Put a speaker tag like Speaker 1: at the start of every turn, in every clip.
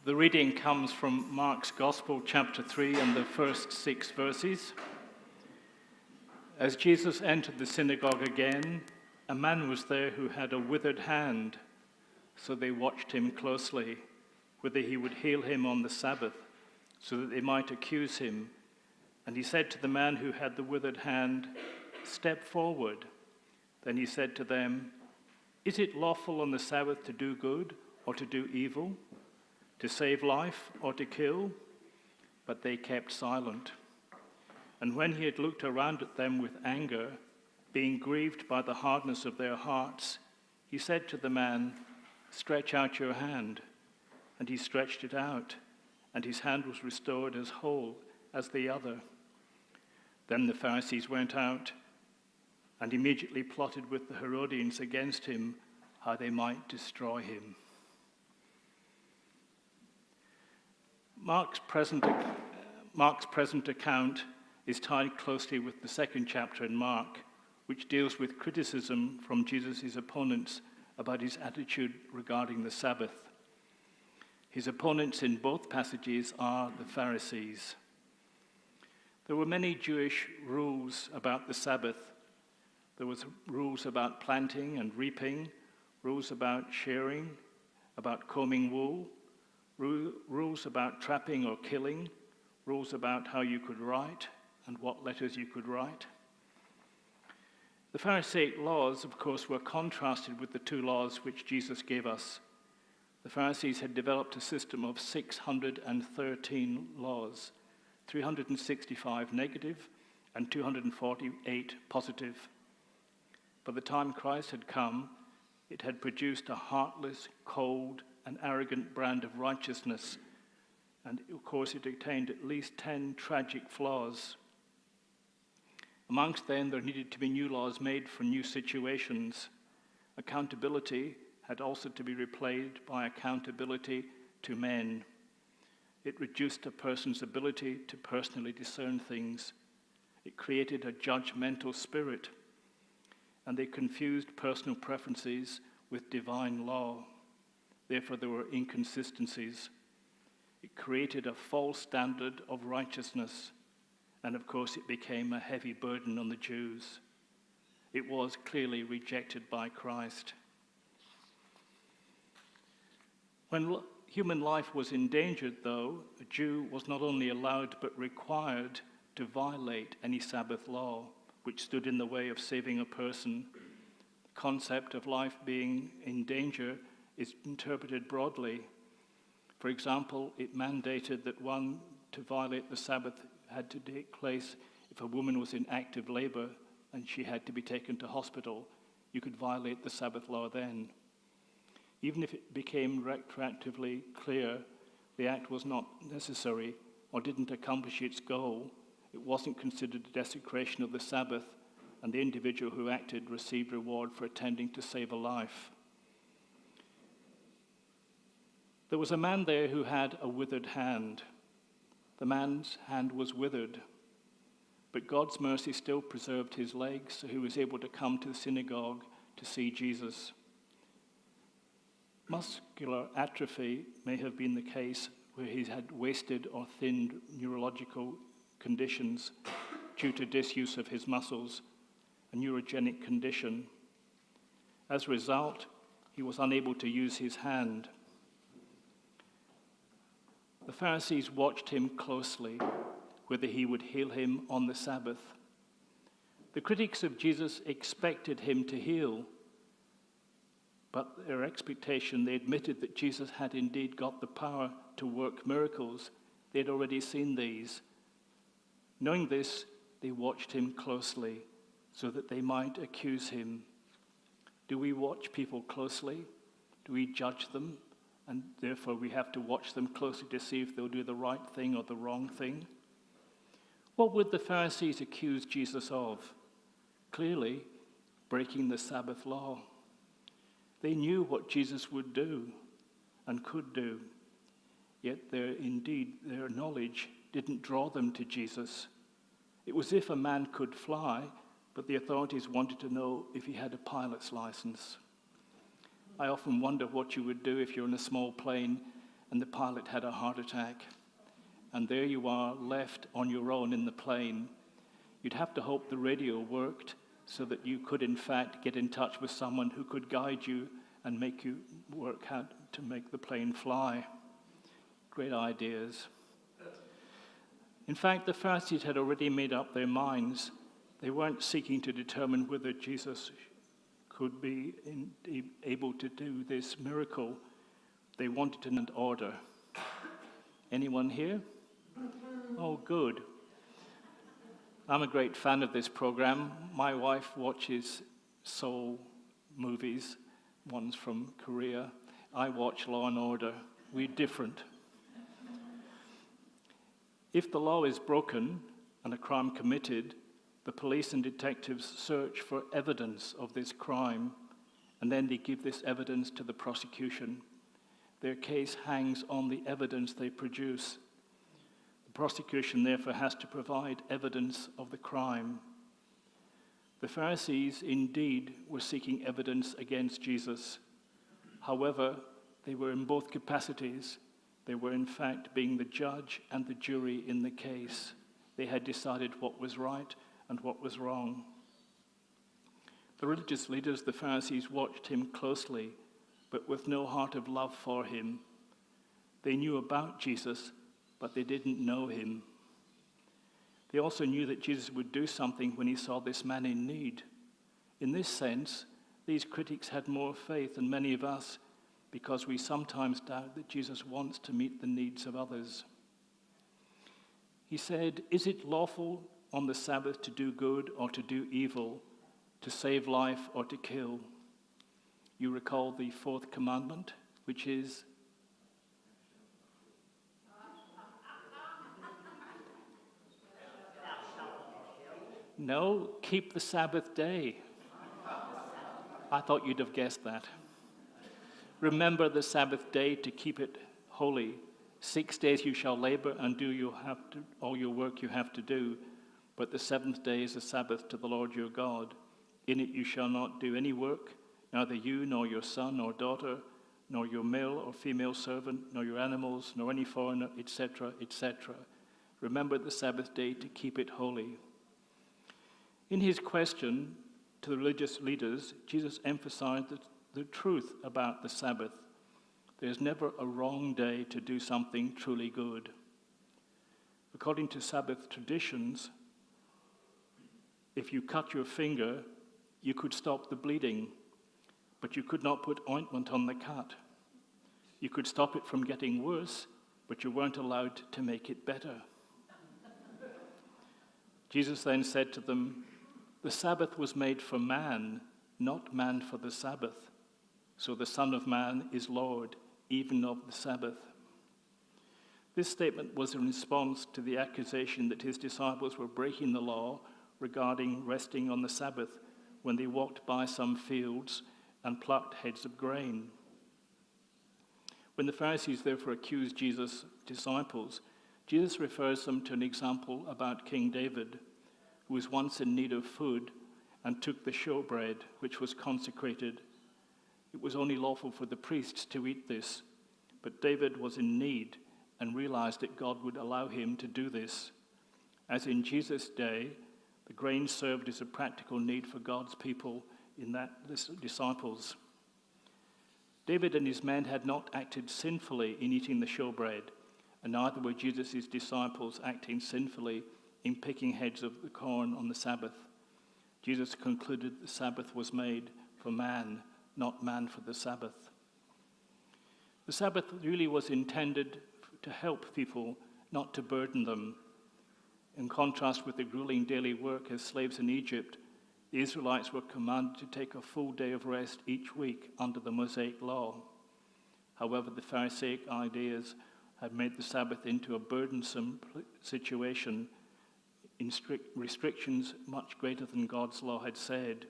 Speaker 1: The reading comes from Mark's Gospel, chapter 3, and the first 6 verses. As Jesus entered the synagogue again, a man was there who had a withered hand, so they watched him closely, whether he would heal him on the Sabbath, so that they might accuse him. And he said to the man who had the withered hand, "Step forward." Then he said to them, "Is it lawful on the Sabbath to do good or to do evil, to save life or to kill?" But they kept silent. And when he had looked around at them with anger, being grieved by the hardness of their hearts, he said to the man, "Stretch out your hand." And he stretched it out, and his hand was restored as whole as the other. Then the Pharisees went out and immediately plotted with the Herodians against him, how they might destroy him. Mark's present account is tied closely with the second chapter in Mark, which deals with criticism from Jesus' opponents about his attitude regarding the Sabbath. His opponents in both passages are the Pharisees. There were many Jewish rules about the Sabbath. There was rules about planting and reaping, rules about shearing, about combing wool, rules about trapping or killing, rules about how you could write and what letters you could write. The Pharisaic laws, of course, were contrasted with the two laws which Jesus gave us. The Pharisees had developed a system of 613 laws, 365 negative and 248 positive. By the time Christ had come, it had produced a heartless, cold, and arrogant brand of righteousness, and of course it contained at least 10 tragic flaws. Amongst them, there needed to be new laws made for new situations. Accountability had also to be replaced by accountability to men. It reduced a person's ability to personally discern things. It created a judgmental spirit, and they confused personal preferences with divine law. Therefore, there were inconsistencies. It created a false standard of righteousness, and of course it became a heavy burden on the Jews. It was clearly rejected by Christ. When human life was endangered, though, a Jew was not only allowed but required to violate any Sabbath law which stood in the way of saving a person. The concept of life being in danger is interpreted broadly. For example, it mandated that one to violate the Sabbath had to take place if a woman was in active labor and she had to be taken to hospital. You could violate the Sabbath law then. Even if it became retroactively clear the act was not necessary or didn't accomplish its goal, it wasn't considered a desecration of the Sabbath, and the individual who acted received reward for attempting to save a life. There was a man there who had a withered hand. The man's hand was withered, but God's mercy still preserved his legs, so he was able to come to the synagogue to see Jesus. Muscular atrophy may have been the case where he had wasted or thinned neurological conditions due to disuse of his muscles, a neurogenic condition. As a result, he was unable to use his hand. The Pharisees watched him closely, whether he would heal him on the Sabbath. The critics of Jesus expected him to heal, but their expectation, they admitted that Jesus had indeed got the power to work miracles. They had already seen these. Knowing this, they watched him closely so that they might accuse him. Do we watch people closely? Do we judge them? And therefore we have to watch them closely to see if they'll do the right thing or the wrong thing. What would the Pharisees accuse Jesus of? Clearly, breaking the Sabbath law. They knew what Jesus would do and could do, yet their knowledge didn't draw them to Jesus. It was if a man could fly, but the authorities wanted to know if he had a pilot's license. I often wonder what you would do if you're in a small plane and the pilot had a heart attack. And there you are, left on your own in the plane. You'd have to hope the radio worked so that you could, in fact, get in touch with someone who could guide you and make you work out to make the plane fly. Great ideas. In fact, the Pharisees had already made up their minds. They weren't seeking to determine whether Jesus could be able to do this miracle. They wanted an order. Anyone here? Oh, good. I'm a great fan of this program. My wife watches soul movies, one's from Korea. I watch Law and Order. We're different. If the law is broken and a crime committed, the police and detectives search for evidence of this crime, and then they give this evidence to the prosecution. Their case hangs on the evidence they produce. The prosecution, therefore, has to provide evidence of the crime. The Pharisees, indeed, were seeking evidence against Jesus. However, they were in both capacities. They were, in fact, being the judge and the jury in the case. They had decided what was right and what was wrong. The religious leaders, the Pharisees, watched him closely, but with no heart of love for him. They knew about Jesus, but they didn't know him. They also knew that Jesus would do something when he saw this man in need. In this sense, these critics had more faith than many of us, because we sometimes doubt that Jesus wants to meet the needs of others. He said, "Is it lawful on the Sabbath to do good or to do evil, to save life or to kill?" You recall the fourth commandment, which is, no, keep the Sabbath day. I thought you'd have guessed that. Remember the Sabbath day to keep it holy. 6 days you shall labor and do all your work you have to do, but the seventh day is a Sabbath to the Lord your God. In it you shall not do any work, neither you nor your son or daughter, nor your male or female servant, nor your animals, nor any foreigner, etc., etc. Remember the Sabbath day to keep it holy. In his question to the religious leaders, Jesus emphasized the truth about the Sabbath. There's never a wrong day to do something truly good. According to Sabbath traditions, if you cut your finger, you could stop the bleeding, but you could not put ointment on the cut. You could stop it from getting worse, but you weren't allowed to make it better. Jesus then said to them, "The Sabbath was made for man, not man for the Sabbath. So the Son of Man is Lord, even of the Sabbath." This statement was in response to the accusation that his disciples were breaking the law regarding resting on the Sabbath when they walked by some fields and plucked heads of grain. When the Pharisees therefore accused Jesus' disciples, Jesus refers them to an example about King David, who was once in need of food and took the showbread, which was consecrated. It was only lawful for the priests to eat this, but David was in need and realized that God would allow him to do this. As in Jesus' day, the grain served as a practical need for God's people in that disciples. David and his men had not acted sinfully in eating the showbread, and neither were Jesus' disciples acting sinfully in picking heads of the corn on the Sabbath. Jesus concluded the Sabbath was made for man, not man for the Sabbath. The Sabbath really was intended to help people, not to burden them. In contrast with the grueling daily work as slaves in Egypt, the Israelites were commanded to take a full day of rest each week under the Mosaic law. However, the Pharisaic ideas had made the Sabbath into a burdensome situation in strict restrictions much greater than God's law had said.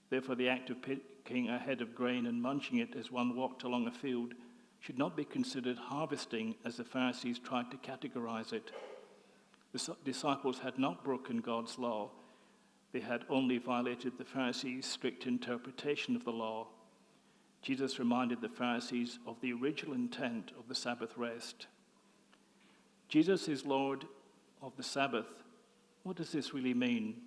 Speaker 1: Therefore, the act of picking a head of grain and munching it as one walked along a field should not be considered harvesting as the Pharisees tried to categorize it. The disciples had not broken God's law. They had only violated the Pharisees' strict interpretation of the law. Jesus reminded the Pharisees of the original intent of the Sabbath rest. Jesus is Lord of the Sabbath. What does this really mean?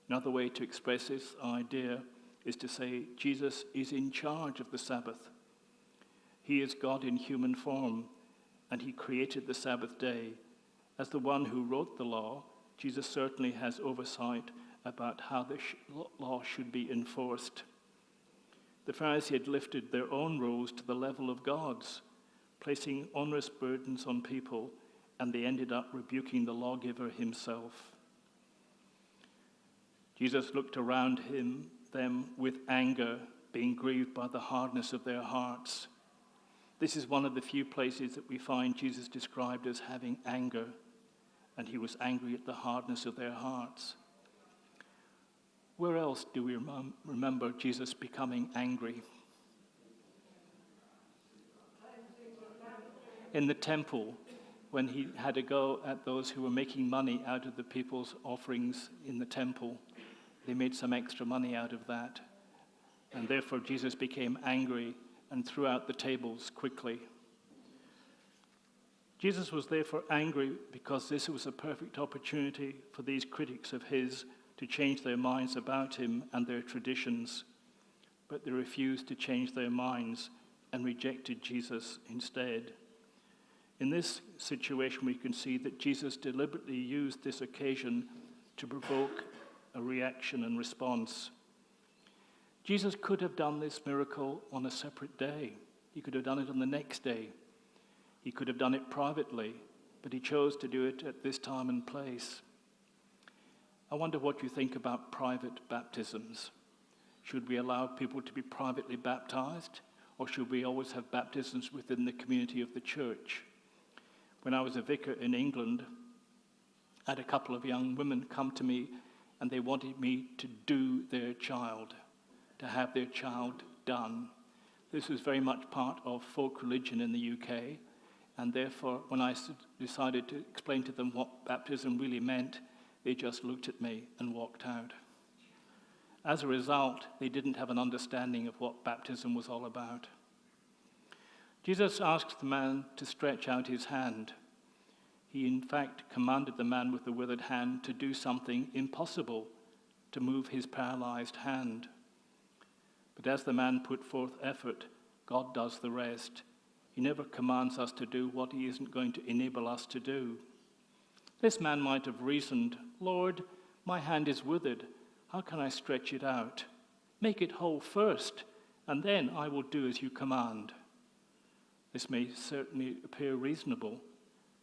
Speaker 1: Another way to express this idea is to say Jesus is in charge of the Sabbath. He is God in human form, and he created the Sabbath day. As the one who wrote the law, Jesus certainly has oversight about how the law should be enforced. The Pharisees had lifted their own rules to the level of God's, placing onerous burdens on people, and they ended up rebuking the lawgiver himself. Jesus looked around them with anger, being grieved by the hardness of their hearts. This is one of the few places that we find Jesus described as having anger, and he was angry at the hardness of their hearts. Where else do we remember Jesus becoming angry? In the temple, when he had a go at those who were making money out of the people's offerings in the temple. They made some extra money out of that. And therefore Jesus became angry and threw out the tables quickly. Jesus was therefore angry because this was a perfect opportunity for these critics of his to change their minds about him and their traditions. But they refused to change their minds and rejected Jesus instead. In this situation, we can see that Jesus deliberately used this occasion to provoke a reaction and response. Jesus could have done this miracle on a separate day. He could have done it on the next day. He could have done it privately, but he chose to do it at this time and place. I wonder what you think about private baptisms. Should we allow people to be privately baptized, or should we always have baptisms within the community of the church? When I was a vicar in England, I had a couple of young women come to me and they wanted me to do their child, to have their child done. This was very much part of folk religion in the UK, and therefore when I decided to explain to them what baptism really meant, they just looked at me and walked out. As a result, they didn't have an understanding of what baptism was all about. Jesus asked the man to stretch out his hand. He, in fact, commanded the man with the withered hand to do something impossible, to move his paralyzed hand. But as the man put forth effort, God does the rest. He never commands us to do what he isn't going to enable us to do. This man might have reasoned, "Lord, my hand is withered. How can I stretch it out? Make it whole first, and then I will do as you command." This may certainly appear reasonable,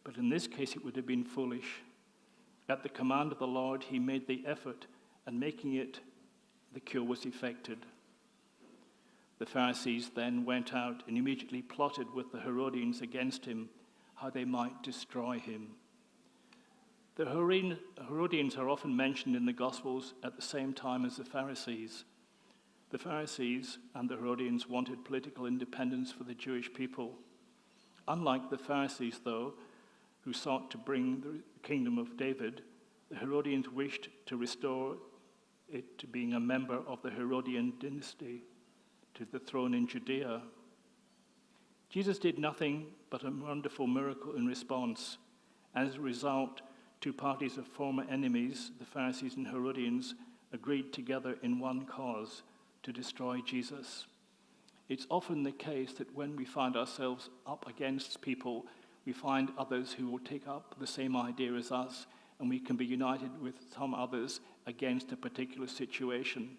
Speaker 1: but in this case it would have been foolish. At the command of the Lord, he made the effort, and making it, the cure was effected. The Pharisees then went out and immediately plotted with the Herodians against him, how they might destroy him. The Herodians are often mentioned in the Gospels at the same time as the Pharisees. The Pharisees and the Herodians wanted political independence for the Jewish people. Unlike the Pharisees, though, who sought to bring the kingdom of David, the Herodians wished to restore it to being a member of the Herodian dynasty, to the throne in Judea. Jesus did nothing but a wonderful miracle in response. As a result, two parties of former enemies, the Pharisees and Herodians, agreed together in one cause, to destroy Jesus. It's often the case that when we find ourselves up against people, we find others who will take up the same idea as us, and we can be united with some others against a particular situation.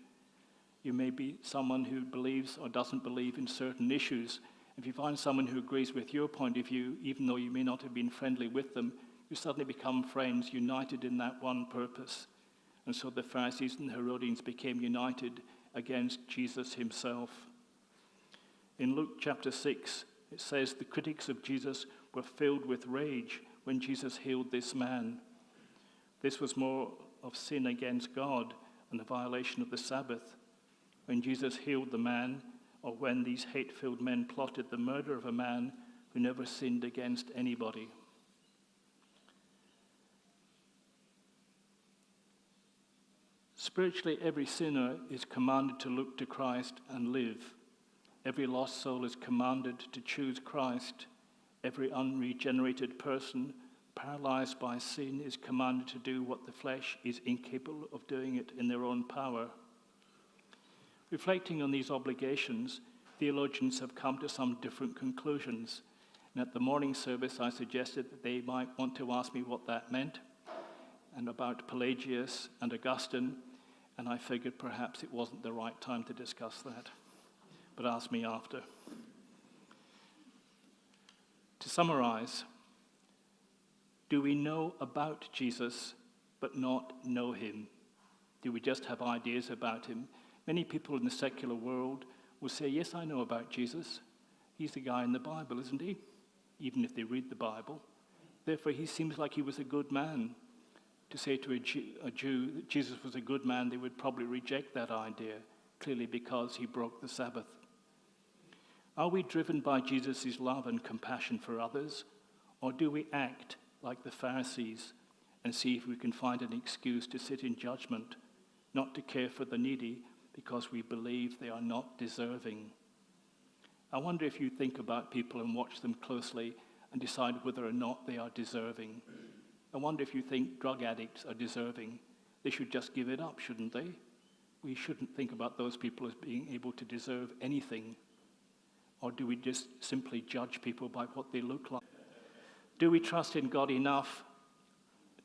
Speaker 1: You may be someone who believes or doesn't believe in certain issues. If you find someone who agrees with your point of view, even though you may not have been friendly with them, you suddenly become friends, united in that one purpose. And so the Pharisees and Herodians became united against Jesus himself. In Luke chapter 6, it says the critics of Jesus were filled with rage when Jesus healed this man. This was more of sin against God and a violation of the Sabbath. When Jesus healed the man, or when these hate-filled men plotted the murder of a man who never sinned against anybody. Spiritually, every sinner is commanded to look to Christ and live. Every lost soul is commanded to choose Christ. Every unregenerated person paralyzed by sin is commanded to do what the flesh is incapable of doing it in their own power. Reflecting on these obligations, theologians have come to some different conclusions. And at the morning service, I suggested that they might want to ask me what that meant, and about Pelagius and Augustine, and I figured perhaps it wasn't the right time to discuss that. But ask me after. To summarize, do we know about Jesus but not know him? Do we just have ideas about him? Many people in the secular world will say, yes, I know about Jesus. He's the guy in the Bible, isn't he? Even if they read the Bible. Therefore, he seems like he was a good man. To say to a Jew that Jesus was a good man, they would probably reject that idea, clearly because he broke the Sabbath. Are we driven by Jesus' love and compassion for others, or do we act like the Pharisees and see if we can find an excuse to sit in judgment, not to care for the needy because we believe they are not deserving? I wonder if you think about people and watch them closely and decide whether or not they are deserving. I wonder if you think drug addicts are deserving. They should just give it up, shouldn't they? We shouldn't think about those people as being able to deserve anything. Or do we just simply judge people by what they look like? Do we trust in God enough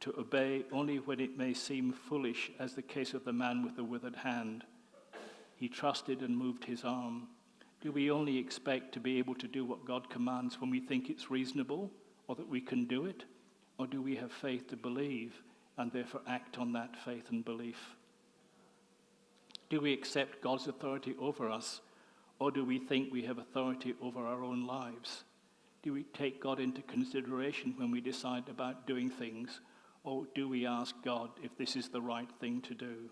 Speaker 1: to obey only when it may seem foolish, as the case of the man with the withered hand? He trusted and moved his arm. Do we only expect to be able to do what God commands when we think it's reasonable or that we can do it? Or do we have faith to believe and therefore act on that faith and belief? Do we accept God's authority over us, or do we think we have authority over our own lives? Do we take God into consideration when we decide about doing things, or do we ask God if this is the right thing to do?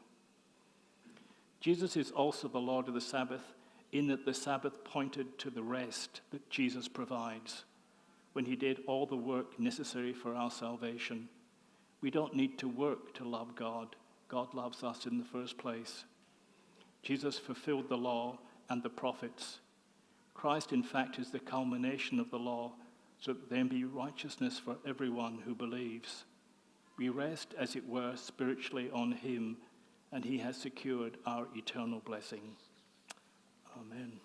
Speaker 1: Jesus is also the Lord of the Sabbath, in that the Sabbath pointed to the rest that Jesus provides when he did all the work necessary for our salvation. We don't need to work to love God. God loves us in the first place. Jesus fulfilled the law and the prophets. Christ, in fact, is the culmination of the law, so that there be righteousness for everyone who believes. We rest, as it were, spiritually on him, and he has secured our eternal blessing. Amen.